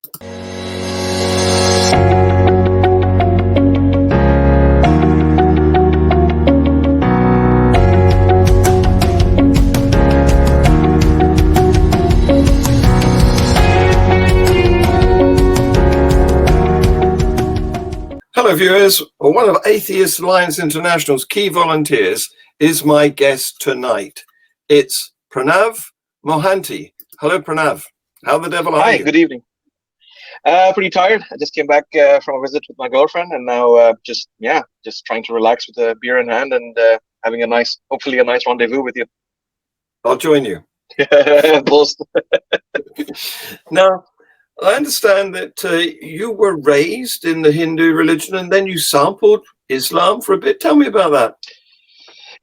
Hello viewers, well, one of Atheist Alliance International's key volunteers is my guest tonight. It's Pranav Mohanty. Hello Pranav, how the devil are you? Hi, good evening. Pretty tired. I just came back from a visit with my girlfriend, and now just trying to relax with a beer in hand and having hopefully a nice rendezvous with you. I'll join you. Both. Now, I understand that you were raised in the Hindu religion and then you sampled Islam for a bit. Tell me about that.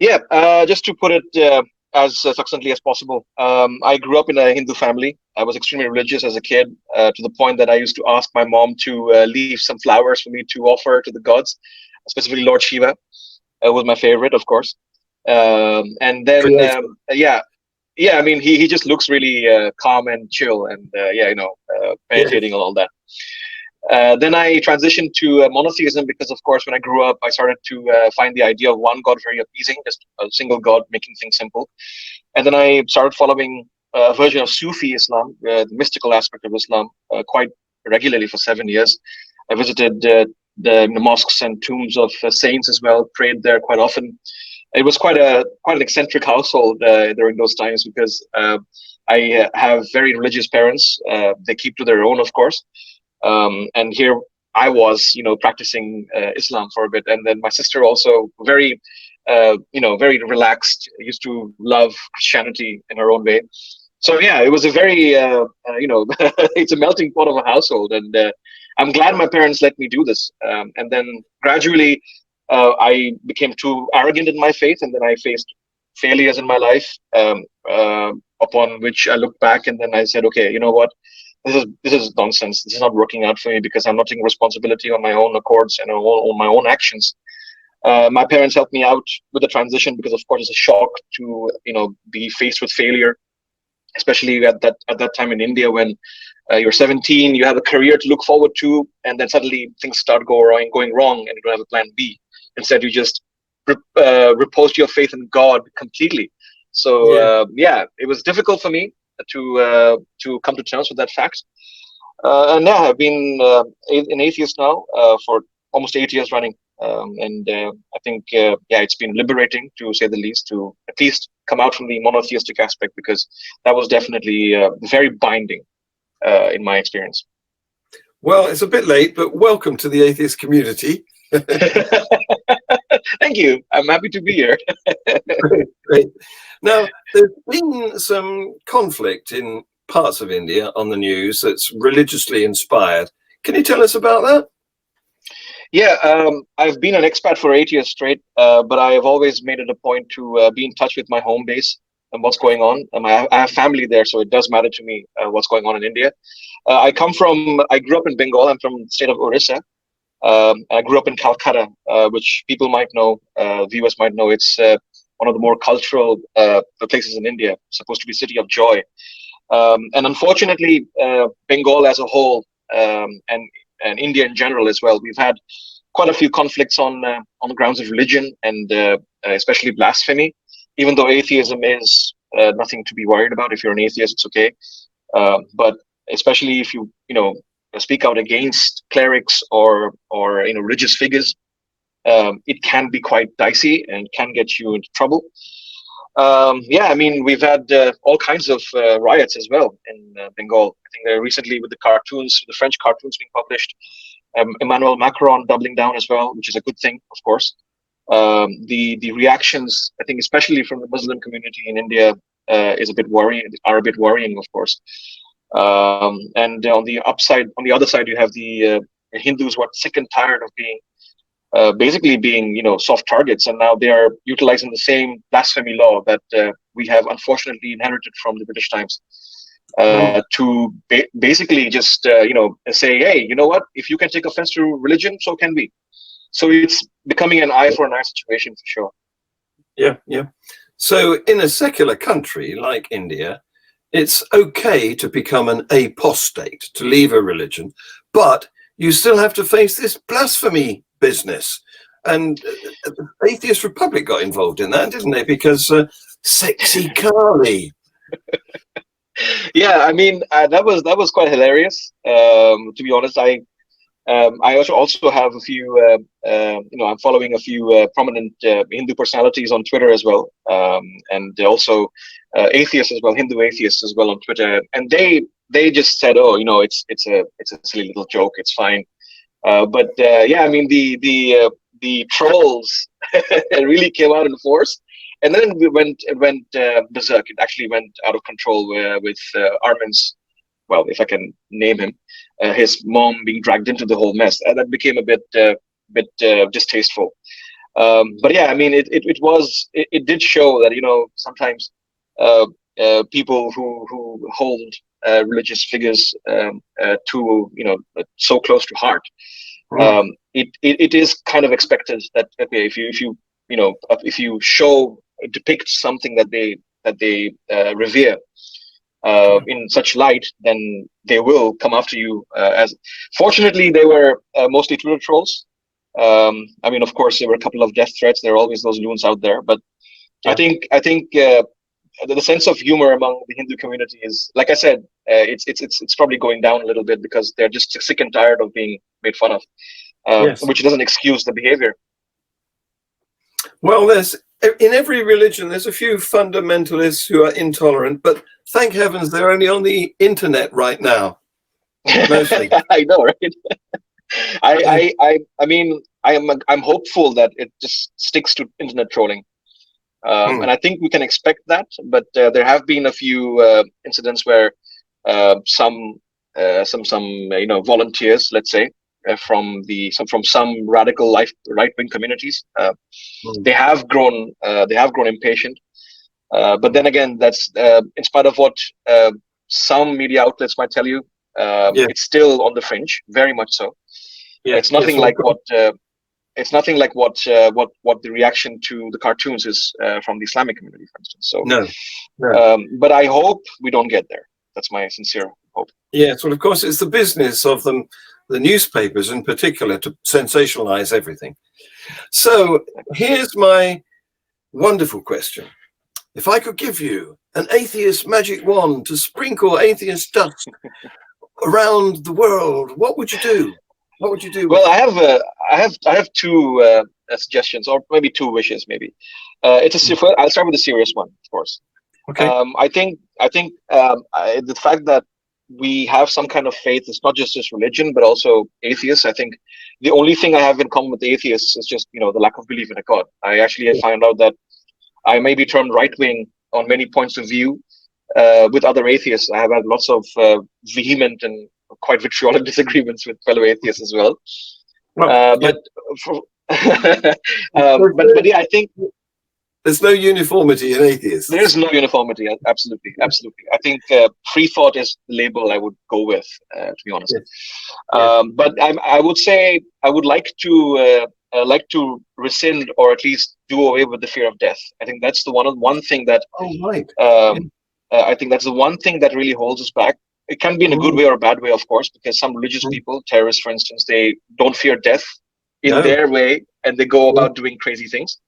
Yeah, just to put it as succinctly as possible, I grew up in a Hindu family. I was extremely religious as a kid, to the point that I used to ask my mom to leave some flowers for me to offer to the gods, specifically Lord Shiva, was my favorite, of course. And then, yeah, I mean, he just looks really calm and chill and, meditating and all that. Then I transitioned to monotheism because, of course, when I grew up, I started to find the idea of one God very appeasing, just a single God making things simple. And then I started following a version of Sufi Islam, the mystical aspect of Islam, quite regularly for 7 years. I visited the mosques and tombs of saints as well, prayed there quite often. It was quite an eccentric household during those times because I have very religious parents. They keep to their own, of course. And here I was, practicing Islam for a bit. And then my sister also very relaxed, used to love Christianity in her own way. So yeah, it was a very, it's a melting pot of a household. And I'm glad my parents let me do this. And then gradually, I became too arrogant in my faith, and then I faced failures in my life, upon which I looked back and then I said, okay, you know what? This is nonsense. This is not working out for me because I'm not taking responsibility on my own accords and on my own actions. My parents helped me out with the transition because, of course, it's a shock to be faced with failure, especially at that time in India when you're 17, you have a career to look forward to, and then suddenly things start going wrong, and you don't have a plan B. Instead, you just reposed your faith in God completely. So it was difficult for me to come to terms with that fact. And yeah, I've been an atheist now for almost 8 years running. I think it's been liberating, to say the least, to at least come out from the monotheistic aspect, because that was definitely very binding in my experience. Well, it's a bit late, but welcome to the atheist community. Thank you. I'm happy to be here. Great. Now, there's been some conflict in parts of India on the news that's religiously inspired. Can you tell us about that? Yeah, I've been an expat for 8 years straight, but I have always made it a point to be in touch with my home base and what's going on. I have family there, so it does matter to me what's going on in India. I grew up in Bengal. I'm from the state of Orissa. I grew up in Calcutta, which people might know, viewers might know. It's one of the more cultural places in India, supposed to be city of joy. And unfortunately, Bengal as a whole, and India in general as well, we've had quite a few conflicts on the grounds of religion and especially blasphemy. Even though atheism is nothing to be worried about. If you're an atheist, it's okay. But especially if you speak out against clerics or religious figures, it can be quite dicey and can get you into trouble. I mean, we've had all kinds of riots as well in Bengal. I think recently with the French cartoons being published, Emmanuel Macron doubling down as well, which is a good thing, of course. The reactions, I think, especially from the Muslim community in India, are a bit worrying, of course. And on the other side, you have the Hindus who are sick and tired of being basically being soft targets, and now they are utilizing the same blasphemy law that we have unfortunately inherited from the British times to basically just say, hey, you know what, if you can take offense to religion, so can we. So it's becoming an eye for an eye situation for sure. Yeah. So in a secular country like India, it's okay to become an apostate, to leave a religion, but you still have to face this blasphemy business. And Atheist Republic got involved in that, didn't they? Because sexy Carly. Yeah, I mean, that was quite hilarious. To be honest, I also have a few, I'm following a few prominent Hindu personalities on Twitter as well, and also atheists as well, Hindu atheists as well on Twitter, and they just said, oh, it's a silly little joke, it's fine. But yeah, I mean the trolls really came out in force, and then it went berserk. It actually went out of control with Armin's, well, if I can name him, his mom being dragged into the whole mess. That became a bit distasteful. But yeah, I mean, it did show that sometimes people who hold religious figures to so close to heart, it is kind of expected that, okay, if you depict something that they revere in such light, then they will come after you. As fortunately, they were mostly Twitter trolls. I mean, of course, there were a couple of death threats. There are always those loons out there, but yeah. I think the sense of humor among the Hindu community is, like I said, it's probably going down a little bit because they're just sick and tired of being made fun of, yes. Which doesn't excuse the behavior. Well, in every religion, there's a few fundamentalists who are intolerant, but thank heavens they're only on the internet right now. Mostly. I know, right? I mean, I'm hopeful that it just sticks to internet trolling. And I think we can expect that, but there have been a few incidents where some volunteers, let's say, from some radical right-wing communities, they have grown impatient. But then again, that's in spite of what some media outlets might tell you, it's still on the fringe, very much so. Yeah, it's nothing like what. It's nothing like what the reaction to the cartoons is from the Islamic community, for instance. So, no. But I hope we don't get there. That's my sincere hope. Yes, well, of course, it's the business of them, the newspapers in particular, to sensationalize everything. So here's my wonderful question. If I could give you an atheist magic wand to sprinkle atheist dust around the world, what would you do? What would you do? Well, I have two suggestions, or maybe two wishes. Maybe I'll start with the serious one, of course. Okay. I think the fact that we have some kind of faith is not just religion, but also atheists. I think the only thing I have in common with atheists is just the lack of belief in a God. I actually found out that I may be termed right wing on many points of view with other atheists. I have had lots of vehement and quite vitriolic disagreements with fellow atheists as well. But yeah, I think there's no uniformity in atheists. There is no uniformity. Absolutely. I think free thought is the label I would go with, to be honest. Yes. But I would say I would like to rescind or at least do away with the fear of death. I think that's the one thing that. Oh, right. I think that's the one thing that really holds us back. It can be in a good way or a bad way, of course, because some religious people, terrorists, for instance, they don't fear death in their way, and they go about doing crazy things.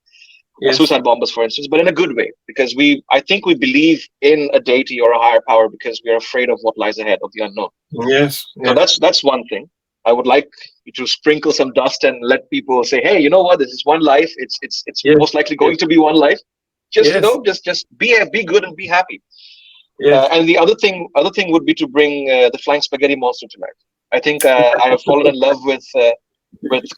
Yes. Suicide bombers, for instance, but in a good way, because I think we believe in a deity or a higher power because we are afraid of what lies ahead, of the unknown. Yes. So that's one thing. I would like you to sprinkle some dust and let people say, hey, you know what? This is one life. It's most likely going to be one life. Just just be good and be happy. Yes. And the other thing would be to bring the flying spaghetti monster to life. I think I have fallen in love with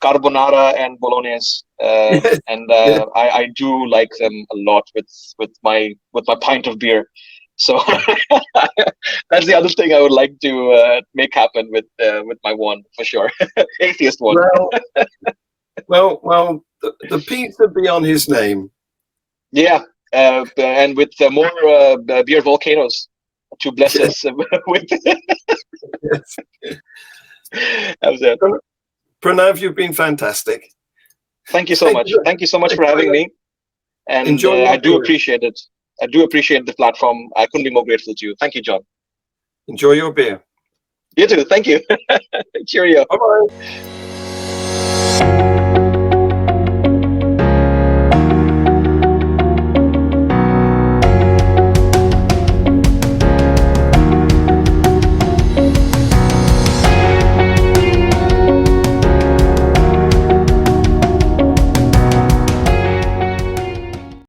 carbonara and bolognese, and I do like them a lot with my pint of beer. So that's the other thing I would like to make happen with my wand, for sure. Atheist one. Well, the pizza be on his name. Yeah. And with more beer volcanoes to bless us with. Yes. How's that? Pranav, you've been fantastic. Thank you so much. Thank you so much for having me. And I do appreciate it. I do appreciate the platform. I couldn't be more grateful to you. Thank you, John. Enjoy your beer. You too. Thank you. Cheerio. Bye-bye.